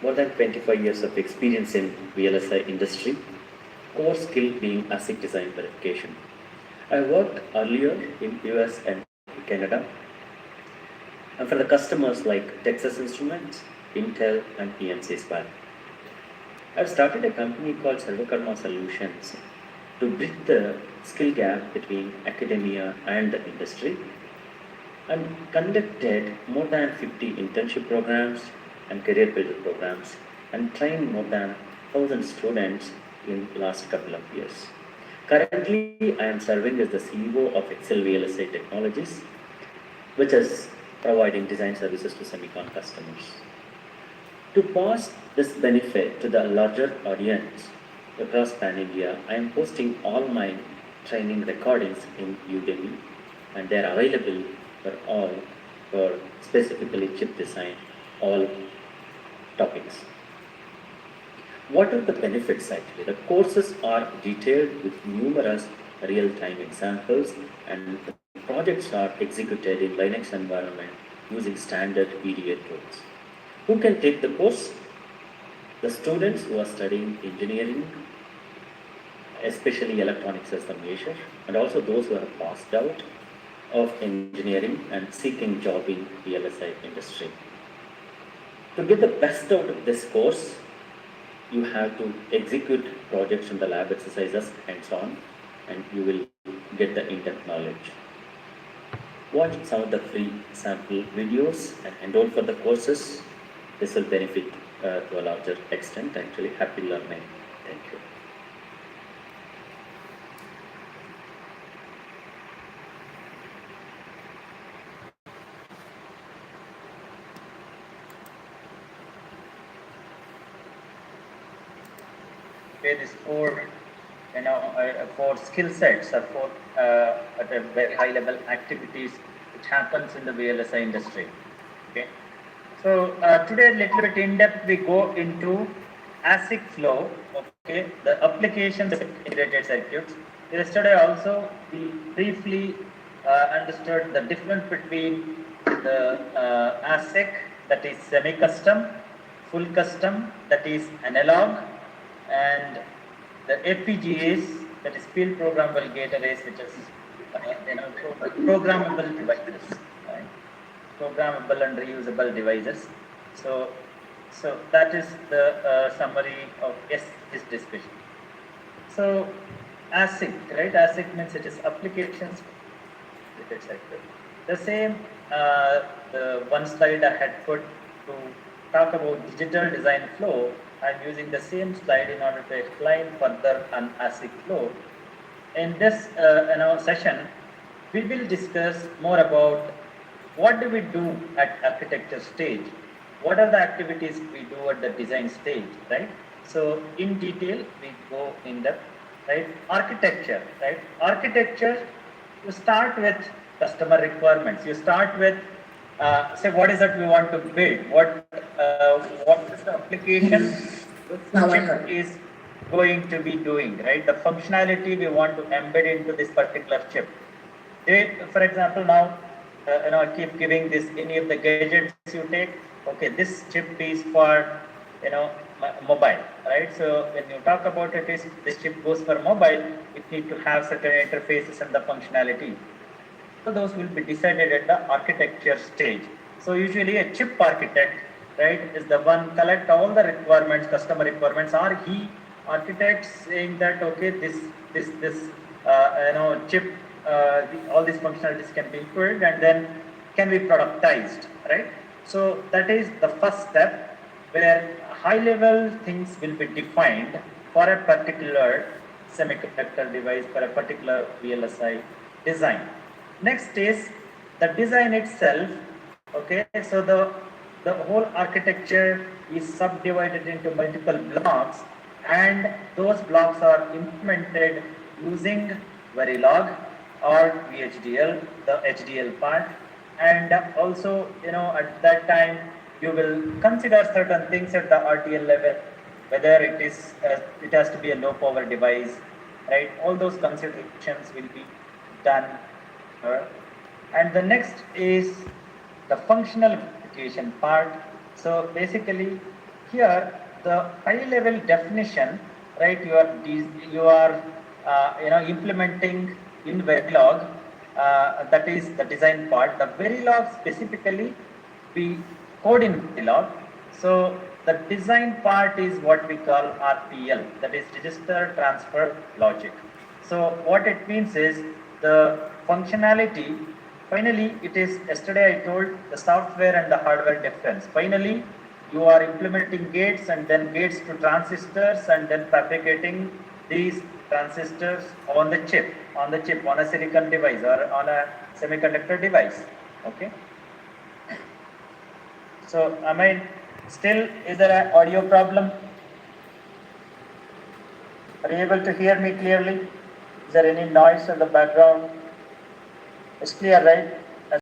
more than 25 years of experience in VLSI industry, core skill being ASIC design verification. I worked earlier in US and Canada, and for the customers like Texas Instruments, Intel, and PMC as well. I've started a company called Sarvakarma Solutions to bridge the skill gap between academia and the industry, and conducted more than 50 internship programs and career builder programs and trained more than 1,000 students in last couple of years. Currently, I am serving as the CEO of Excel VLSI Technologies, which is providing design services to semicon customers. To pass this benefit to the larger audience across Pan India, I am posting all my training recordings in Udemy, and they are available for all for specifically chip design, all topics. What are the benefits actually? The courses are detailed with numerous real-time examples, and the projects are executed in Linux environment using standard EDA tools. Who can take the course? The students who are studying engineering, especially electronics as a major, and also those who have passed out of engineering and seeking job in VLSI industry. To get the best out of this course, you have to execute projects in the lab exercises hands-on, and you will get the in-depth knowledge. Watch some of the free sample videos and enroll for the courses. This will benefit to a larger extent. Actually, happy learning. Thank you. Okay, these four, four skill sets or four at a very high level activities which happens in the VLSI industry. Okay, so today a little bit in depth we go into ASIC flow. Okay, the applications of integrated circuits. Yesterday also we briefly understood the difference between the ASIC, that is semi-custom, full custom, that is analog, and the FPGAs, that is field programmable gate arrays, which is programmable devices, right? Programmable and reusable devices. So that is the summary of this discussion. So ASIC, right? ASIC means it is applications. The same the one slide I had put to talk about digital design flow. I'm using the same slide in order to explain further on ASIC flow. In this session, we will discuss more about what do we do at architecture stage, what are the activities we do at the design stage, right? So in detail, we go in depth, right? Architecture, right? Architecture, you start with customer requirements. You start with say what is it we want to build, what is the application which chip is going to be doing, right? The functionality we want to embed into this particular chip. For example, now I keep giving this, any of the gadgets you take, okay, this chip is for mobile, right? So when you talk about it, is this chip goes for mobile, it need to have certain interfaces and the functionality. So those will be decided at the architecture stage. So usually a chip architect, right, is the one collect all the requirements, customer requirements, or he architects saying that okay, this chip, all these functionalities can be included and then can be productized, right? So that is the first step where high level things will be defined for a particular semiconductor device, for a particular VLSI design. Next is the design itself. Okay, so the whole architecture is subdivided into multiple blocks, and those blocks are implemented using VERILOG or VHDL, the HDL part, and also at that time you will consider certain things at the RTL level, whether it is it has to be a low power device, right? All those considerations will be done. And the next is the functional application part. So basically here the high level definition, right? You are implementing in Verilog. That is the design part. The Verilog specifically we code in Verilog. So the design part is what we call RTL, that is register transfer logic. So what it means is the functionality. Finally, it is, yesterday I told the software and the hardware difference. Finally, you are implementing gates and then gates to transistors and then fabricating these transistors on the chip, on a silicon device or on a semiconductor device. Okay. So, is there an audio problem? Are you able to hear me clearly? Is there any noise in the background? It's clear, right?